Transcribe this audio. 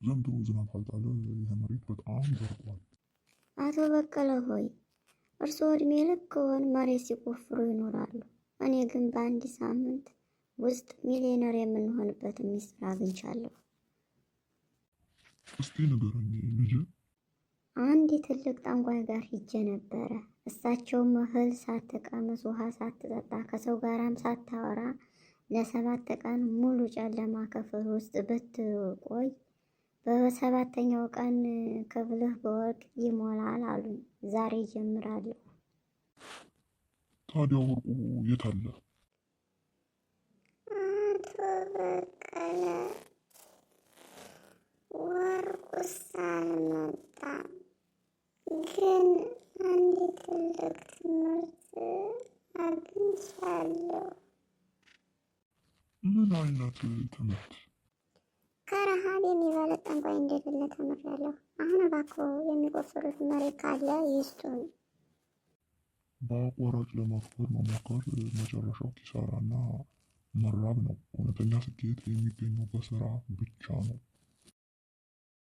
ዘንድሮ ዝናብ ካልጣለ ይህ መሬት በጣም ደርቋል። አቶ በቀለ ሆይ እርስዎ እድሜ ልክዎን መሬት ሲቆፍሩ ይኖራሉ። እኔ ግን በአንድ ሳምንት ውስጥ ሚሊዮነር የምንሆንበትን ሚስጥር አግኝቻለሁ። እስቲ ንገረኝ ልጄ። አንድ ትልቅ ጠንቋይ ጋር ሂጄ ነበረ። እሳቸውም እህል ሳትቀምስ ውሃ ሳትጠጣ ከሰው ጋራም ሳታወራ ለ7 ቀን ሙሉ ጨለማ ክፍል ውስጥ ብትቆይ በ7ኛው ቀን ክፍልህ በወርቅ ይሞላል አሉኝ። ዛሬ ጀምራለሁ። ታዲያ ወርቁ የት አለ? አቶ በቀለ ወርቁስ አልመጣም፣ ግን አንድ ትልቅ ትምህርት አግኝቻለሁ። ምን አይነት ትምህርት? ከረሃብ የሚበልጥ ጠንቋይ እንደሌለ ተምሬያለሁ። አሁን እባክዎ የሚቆፍሩት መሬት ካለ ይስጡን። በአቋራጭ ለመክበር መሞከር መጨረሻው ኪሳራና መራብ ነው። እውነተኛ ስኬት የሚገኘው በስራ ብቻ ነው።